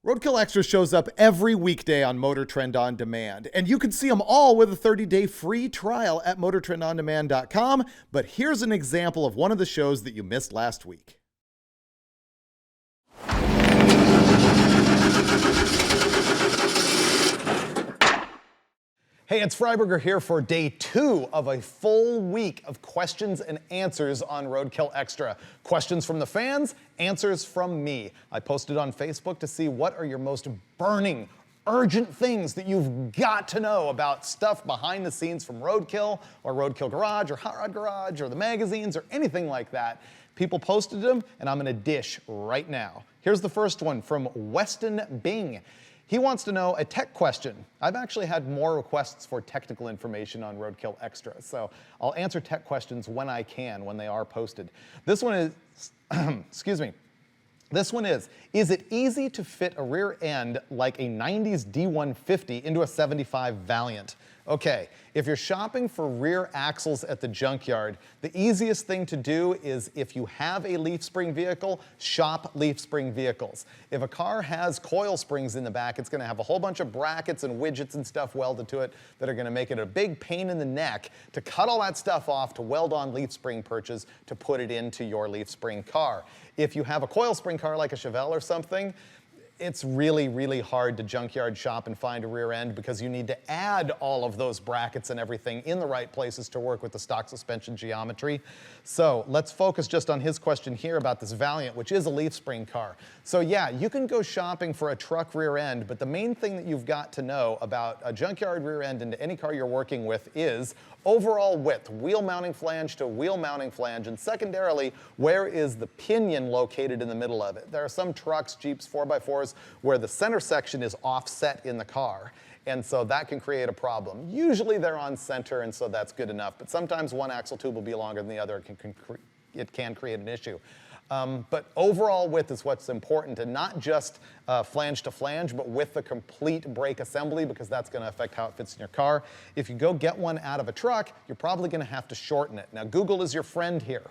Roadkill Extra shows up every weekday on MotorTrend On Demand, and you can see them all with a 30-day free trial at MotorTrendOnDemand.com. But here's an example of one of the shows that you missed last week. Hey, it's Freiburger here for day 2 of a full week of questions and answers on Roadkill Extra. Questions from the fans, answers from me. I posted on Facebook to see what are your most burning, urgent things that you've got to know about stuff behind the scenes from Roadkill or Roadkill Garage or Hot Rod Garage or the magazines or anything like that. People posted them, and I'm gonna dish right now. Here's the first one from Weston Bing. He wants to know a tech question. I've actually had more requests for technical information on Roadkill Extra, so I'll answer tech questions when I can, when they are posted. This one is, excuse me. This one is it easy to fit a rear end like a 90s D150 into a 75 Valiant? Okay, if you're shopping for rear axles at the junkyard, the easiest thing to do is if you have a leaf spring vehicle, shop leaf spring vehicles. If a car has coil springs in the back, it's gonna have a whole bunch of brackets and widgets and stuff welded to it that are gonna make it a big pain in the neck to cut all that stuff off to weld on leaf spring perches to put it into your leaf spring car. If you have a coil spring car like a Chevelle or something, it's really, really hard to junkyard shop and find a rear end because you need to add all of those brackets and everything in the right places to work with the stock suspension geometry. So let's focus just on his question here about this Valiant, which is a leaf spring car. So yeah, you can go shopping for a truck rear end, but the main thing that you've got to know about a junkyard rear end into any car you're working with is overall width, wheel mounting flange to wheel mounting flange, and secondarily, where is the pinion located in the middle of it? There are some trucks, Jeeps, 4x4s, where the center section is offset in the car, and so that can create a problem. Usually they're on center, and so that's good enough, but sometimes one axle tube will be longer than the other. It can create an issue. But overall width is what's important, and not just flange to flange, but with the complete brake assembly, because that's going to affect how it fits in your car. If you go get one out of a truck, you're probably going to have to shorten it. Now, Google is your friend here.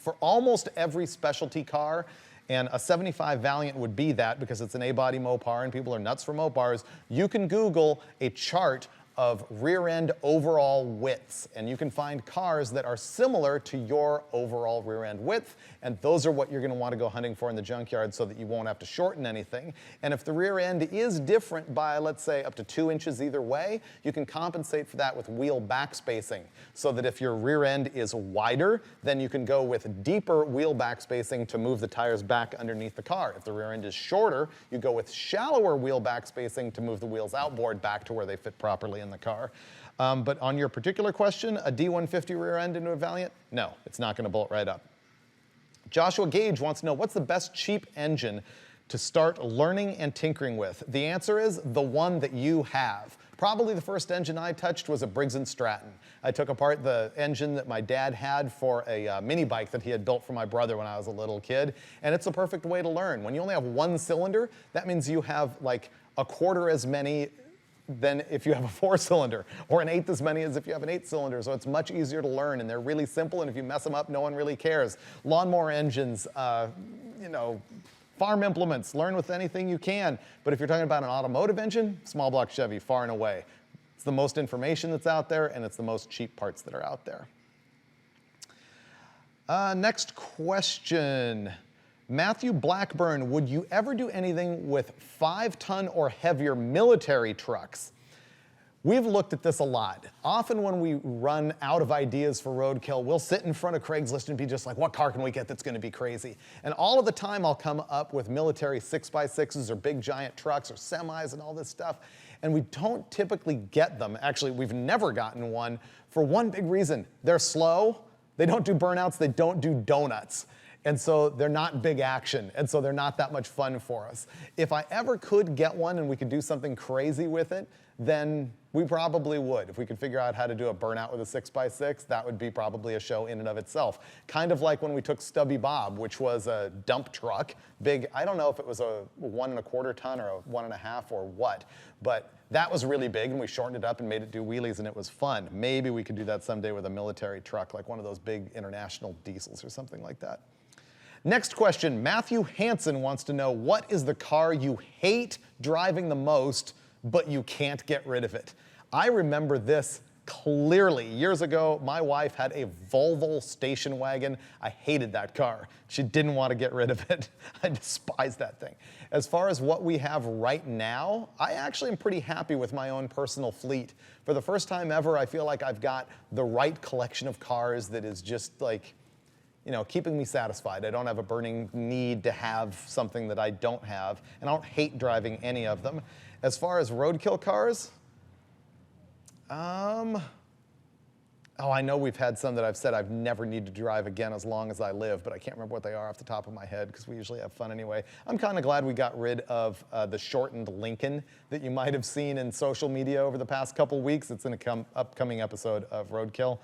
For almost every specialty car, and a 75 Valiant would be that because it's an A-body Mopar and people are nuts for Mopars, you can Google a chart of rear end overall widths, and you can find cars that are similar to your overall rear end width, and those are what you're going to want to go hunting for in the junkyard so that you won't have to shorten anything. And if the rear end is different by, let's say, up to 2 inches either way, you can compensate for that with wheel back spacing, so that if your rear end is wider, then you can go with deeper wheel back spacing to move the tires back underneath the car. If the rear end is shorter, you go with shallower wheel back spacing to move the wheels outboard back to where they fit properly in the car. But on your particular question, a D150 rear end into a Valiant? No, it's not going to bolt right up. Joshua Gage wants to know, what's the best cheap engine to start learning and tinkering with? The answer is the one that you have. Probably the first engine I touched was a Briggs & Stratton. I took apart the engine that my dad had for a mini bike that he had built for my brother when I was a little kid, and it's a perfect way to learn. When you only have one cylinder, that means you have like a quarter as many than if you have a 4-cylinder, or an 1/8 as many as if you have an 8-cylinder, so it's much easier to learn, and they're really simple, and if you mess them up, no one really cares. Lawnmower engines, you know, farm implements, learn with anything you can, but if you're talking about an automotive engine, small block Chevy, far and away. It's the most information that's out there, and it's the most cheap parts that are out there. Next question. Matthew Blackburn, would you ever do anything with 5-ton or heavier military trucks? We've looked at this a lot. Often when we run out of ideas for Roadkill, we'll sit in front of Craigslist and be just like, what car can we get that's gonna be crazy? And all of the time I'll come up with military 6x6s or big giant trucks or semis and all this stuff, and we don't typically get them. Actually, we've never gotten one for one big reason. They're slow, they don't do burnouts, they don't do donuts. And so they're not big action, and so they're not that much fun for us. If I ever could get one and we could do something crazy with it, then we probably would. If we could figure out how to do a burnout with a 6x6, that would be probably a show in and of itself. Kind of like when we took Stubby Bob, which was a dump truck, big, I don't know if it was a 1¼ ton or a 1½ or what, but that was really big, and we shortened it up and made it do wheelies, and it was fun. Maybe we could do that someday with a military truck, like one of those big international diesels or something like that. Next question, Matthew Hansen wants to know, what is the car you hate driving the most, but you can't get rid of it? I remember this clearly. Years ago, my wife had a Volvo station wagon. I hated that car. She didn't want to get rid of it. I despise that thing. As far as what we have right now, I actually am pretty happy with my own personal fleet. For the first time ever, I feel like I've got the right collection of cars that is just like, you know, keeping me satisfied. I don't have a burning need to have something that I don't have, and I don't hate driving any of them. As far as roadkill cars, oh, I know we've had some that I've said I've never need to drive again as long as I live, but I can't remember what they are off the top of my head because we usually have fun anyway. I'm kind of glad we got rid of the shortened Lincoln that you might have seen in social media over the past couple weeks. It's in an upcoming episode of Roadkill.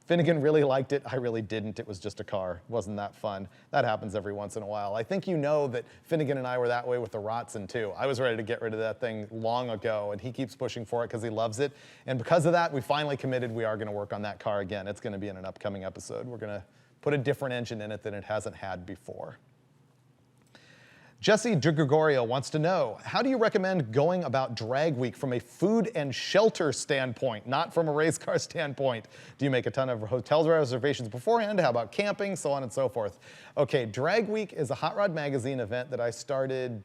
Finnegan really liked it. I really didn't. It was just a car. It wasn't that fun. That happens every once in a while. I think you know that Finnegan and I were that way with the Rotson too. I was ready to get rid of that thing long ago, and he keeps pushing for it because he loves it. And because of that, we finally committed we are going to work on that car again. It's going to be in an upcoming episode. We're going to put a different engine in it than it hasn't had before. Jesse DeGregorio wants to know, how do you recommend going about drag week from a food and shelter standpoint, not from a race car standpoint? Do you make a ton of hotel reservations beforehand? How about camping, so on and so forth? Okay, drag week is a Hot Rod Magazine event that I started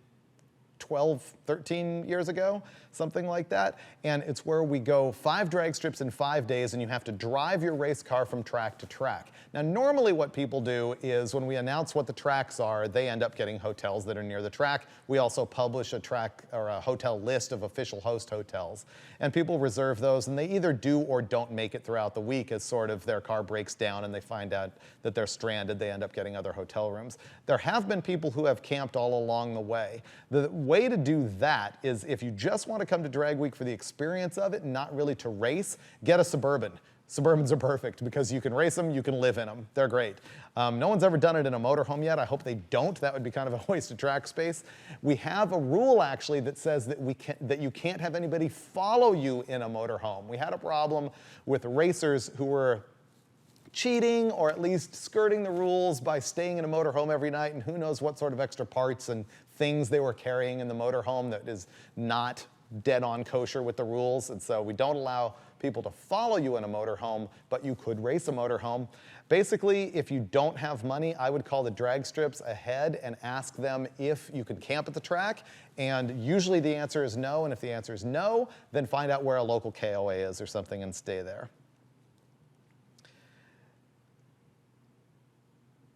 12, 13 years ago, something like that. And it's where we go 5 drag strips in 5 days, and you have to drive your race car from track to track. Now, normally what people do is when we announce what the tracks are, they end up getting hotels that are near the track. We also publish a track or a hotel list of official host hotels. And people reserve those, and they either do or don't make it throughout the week as sort of their car breaks down and they find out that they're stranded. They end up getting other hotel rooms. There have been people who have camped all along the way. The way to do that is if you just want to come to drag week for the experience of it and not really to race, get a Suburban. Suburbans are perfect because you can race them, you can live in them. They're great. No one's ever done it in a motorhome yet. I hope they don't. That would be kind of a waste of track space. We have a rule actually that says that you can't have anybody follow you in a motorhome. We had a problem with racers who were cheating or at least skirting the rules by staying in a motorhome every night, and who knows what sort of extra parts and things they were carrying in the motorhome that is not dead on kosher with the rules. And so we don't allow people to follow you in a motorhome, but you could race a motorhome. Basically, if you don't have money, I would call the drag strips ahead and ask them if you can camp at the track. And usually the answer is no, and if the answer is no, then find out where a local KOA is or something and stay there.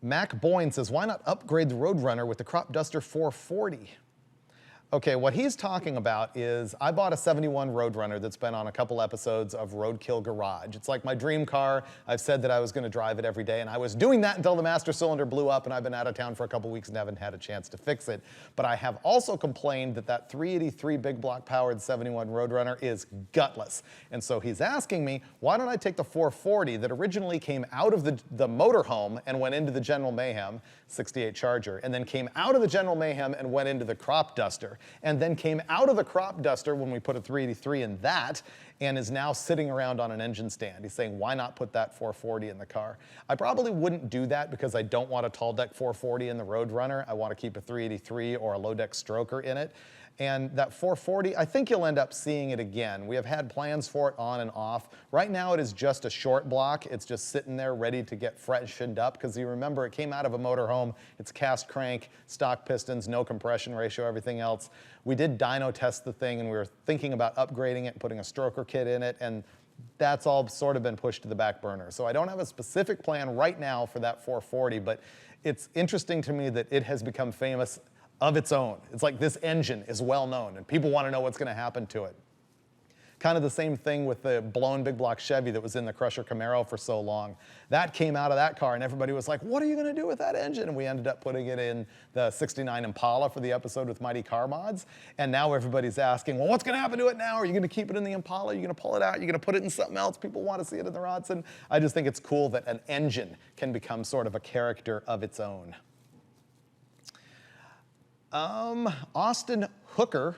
Mac Boyne says, why not upgrade the Roadrunner with the Crop Duster 440? Okay, what he's talking about is I bought a 71 Roadrunner that's been on a couple episodes of Roadkill Garage. It's like my dream car. I've said that I was going to drive it every day, and I was doing that until the master cylinder blew up, and I've been out of town for a couple weeks and haven't had a chance to fix it. But I have also complained that that 383 big block powered 71 Roadrunner is gutless. And so he's asking me, why don't I take the 440 that originally came out of the motorhome and went into the General Mayhem 68 Charger, and then came out of the General Mayhem and went into the Crop Duster, and then came out of the Crop Duster when we put a 383 in that, and is now sitting around on an engine stand. He's saying, why not put that 440 in the car? I probably wouldn't do that because I don't want a tall deck 440 in the Roadrunner. I want to keep a 383 or a low deck stroker in it. And that 440, I think you'll end up seeing it again. We have had plans for it on and off. Right now it is just a short block. It's just sitting there ready to get freshened up because you remember it came out of a motorhome. It's cast crank, stock pistons, no compression ratio, everything else. We did dyno test the thing and we were thinking about upgrading it and putting a stroker kit in it, and that's all sort of been pushed to the back burner. So I don't have a specific plan right now for that 440, but it's interesting to me that it has become famous of its own. It's like this engine is well known and people want to know what's going to happen to it. Kind of the same thing with the blown big block Chevy that was in the Crusher Camaro for so long. That came out of that car and everybody was like, what are you going to do with that engine? And we ended up putting it in the 69 Impala for the episode with Mighty Car Mods. And now everybody's asking, well, what's going to happen to it now? Are you going to keep it in the Impala? Are you going to pull it out? Are you going to put it in something else? People want to see it in the Rodson. I just think it's cool that an engine can become sort of a character of its own. Austin Hooker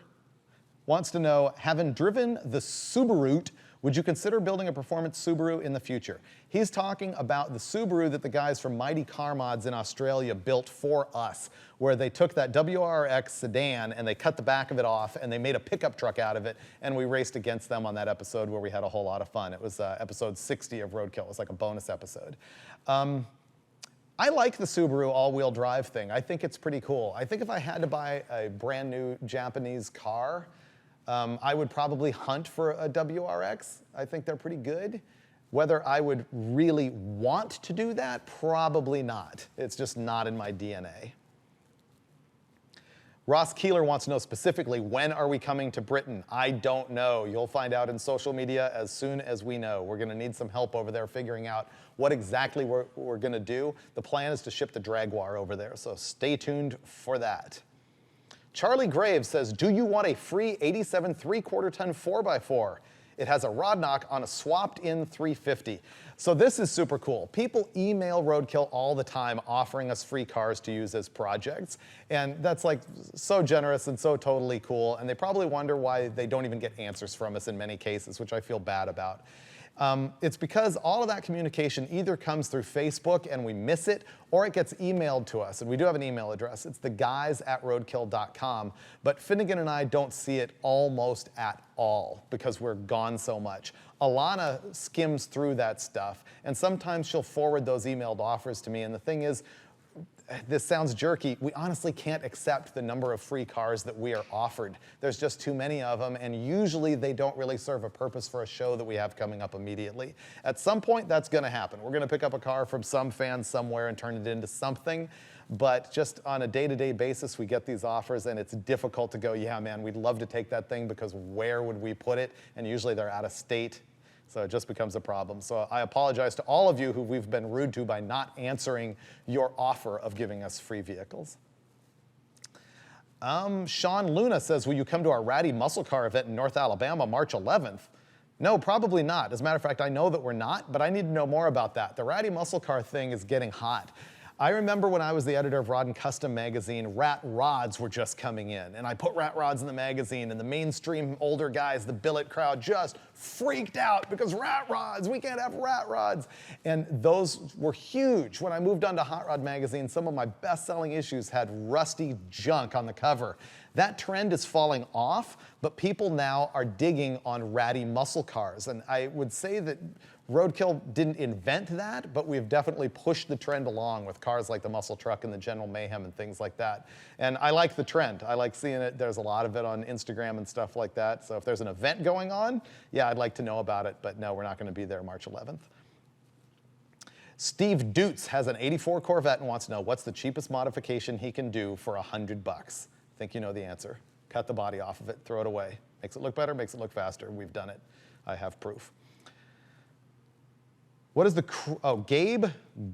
wants to know, having driven the Subaru, Would you consider building a performance Subaru in the future? He's talking about the Subaru that the guys from Mighty Car Mods in Australia built for us, where they took that WRX sedan and they cut the back of it off and they made a pickup truck out of it, and we raced against them on that episode where we had a whole lot of fun. It was episode 60 of Roadkill. It was like a bonus episode. I like the Subaru all-wheel drive thing. I think it's pretty cool. I think if I had to buy a brand new Japanese car, I would probably hunt for a WRX. I think they're pretty good. Whether I would really want to do that, probably not. It's just not in my DNA. Ross Keeler wants to know specifically, when are we coming to Britain? I don't know. You'll find out in social media as soon as we know. We're gonna need some help over there figuring out what exactly we're gonna do. The plan is to ship the Jaguar over there, so stay tuned for that. Charlie Graves says, do you want a free 87 3/4 ton 4x4? It has a rod knock on a swapped-in 350. So this is super cool. People email Roadkill all the time offering us free cars to use as projects. And that's like so generous and so totally cool. And they probably wonder why they don't even get answers from us in many cases, which I feel bad about. It's because all of that communication either comes through Facebook and we miss it, or it gets emailed to us. And we do have an email address. It's theguys@roadkill.com. But Finnegan and I don't see it almost at all because we're gone so much. Alana skims through that stuff, and sometimes she'll forward those emailed offers to me. And the thing is, this sounds jerky, we honestly can't accept the number of free cars that we are offered. There's just too many of them, and usually they don't really serve a purpose for a show that we have coming up immediately. At some point, that's gonna happen. We're gonna pick up a car from some fan somewhere and turn it into something, but just on a day-to-day basis, we get these offers, and it's difficult to go, yeah, man, we'd love to take that thing, because where would we put it? And usually they're out of state. So it just becomes a problem. So I apologize to all of you who we've been rude to by not answering your offer of giving us free vehicles. Sean Luna says, will you come to our Ratty Muscle Car event in North Alabama, March 11th? No, probably not. As a matter of fact, I know that we're not, but I need to know more about that. The Ratty Muscle Car thing is getting hot. I remember when I was the editor of Rod and Custom magazine, rat rods were just coming in. And I put rat rods in the magazine, and the mainstream older guys, the billet crowd, just freaked out because rat rods, we can't have rat rods. And those were huge. When I moved on to Hot Rod magazine, some of my best-selling issues had rusty junk on the cover. That trend is falling off, but people now are digging on ratty muscle cars. And I would say that Roadkill didn't invent that, but we've definitely pushed the trend along with cars like the Muscle Truck and the General Mayhem and things like that. And I like the trend. I like seeing it. There's a lot of it on Instagram and stuff like that. So if there's an event going on, yeah, I'd like to know about it. But no, we're not going to be there March 11th. Steve Dutz has an 84 Corvette and wants to know what's the cheapest modification he can do for $100. I think you know the answer. Cut the body off of it, throw it away. Makes it look better, makes it look faster. We've done it. I have proof. What is the, Gabe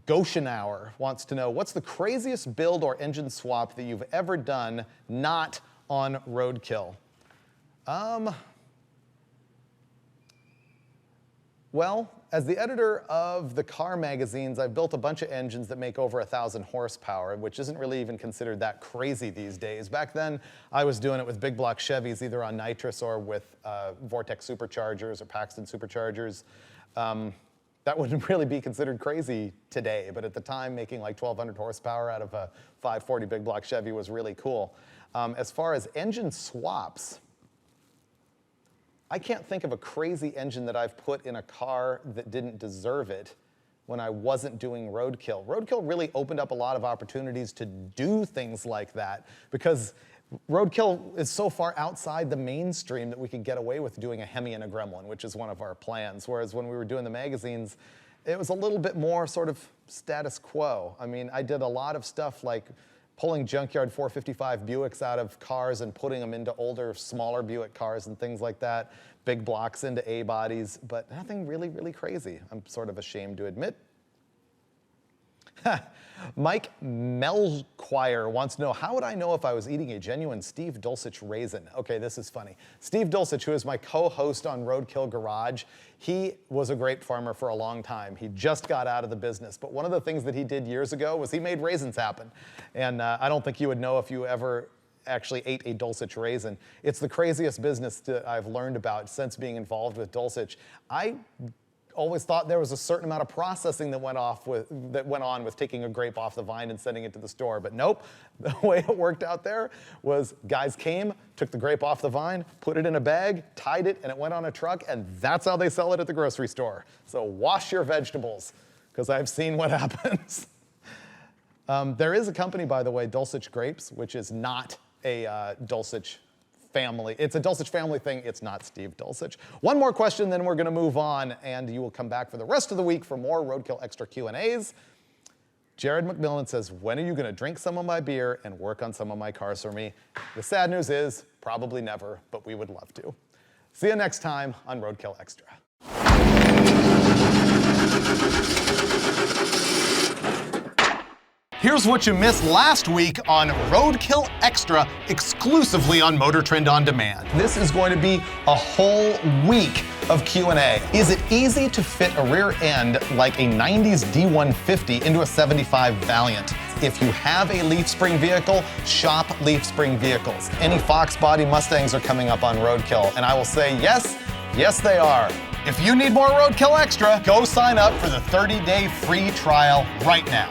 Goshenauer wants to know, what's the craziest build or engine swap that you've ever done not on Roadkill? Well, as the editor of the car magazines, I've built a bunch of engines that make over 1,000 horsepower, which isn't really even considered that crazy these days. Back then, I was doing it with big block Chevys, either on nitrous or with Vortex superchargers or Paxton superchargers. That wouldn't really be considered crazy today, but at the time, making like 1,200 horsepower out of a 540 big block Chevy was really cool. As far as engine swaps, I can't think of a crazy engine that I've put in a car that didn't deserve it when I wasn't doing Roadkill. Roadkill really opened up a lot of opportunities to do things like that because Roadkill is so far outside the mainstream that we could get away with doing a Hemi and a Gremlin, which is one of our plans. Whereas when we were doing the magazines, it was a little bit more sort of status quo. I mean, I did a lot of stuff like pulling junkyard 455 Buicks out of cars and putting them into older, smaller Buick cars and things like that, big blocks into A-bodies, but nothing really, really crazy, I'm sort of ashamed to admit. Mike Melquire wants to know, how would I know if I was eating a genuine Steve Dulcich raisin? Okay, this is funny. Steve Dulcich, who is my co-host on Roadkill Garage, he was a grape farmer for a long time. He just got out of the business, but one of the things that he did years ago was he made raisins happen. And I don't think you would know if you ever actually ate a Dulcich raisin. It's the craziest business that I've learned about since being involved with Dulcich. I always thought there was a certain amount of processing that went on with taking a grape off the vine and sending it to the store, but nope. The way it worked out there was guys came, took the grape off the vine, put it in a bag, tied it, and it went on a truck, and that's how they sell it at the grocery store. So wash your vegetables, because I've seen what happens. There is a company, by the way, Dulcich Grapes, which is not a Dulcich family. It's a Dulcich family thing. It's not Steve Dulcich. One more question, then we're going to move on, and you will come back for the rest of the week for more Roadkill Extra Q&As. Jared McMillan says, when are you going to drink some of my beer and work on some of my cars for me? The sad news is, probably never, but we would love to. See you next time on Roadkill Extra. Here's what you missed last week on Roadkill Extra, exclusively on MotorTrend On Demand. This is going to be a whole week of Q&A. Is it easy to fit a rear end like a 90s D150 into a 75 Valiant? If you have a leaf spring vehicle, shop Leaf Spring Vehicles. Any Fox body Mustangs are coming up on Roadkill, and I will say yes, yes they are. If you need more Roadkill Extra, go sign up for the 30-day free trial right now.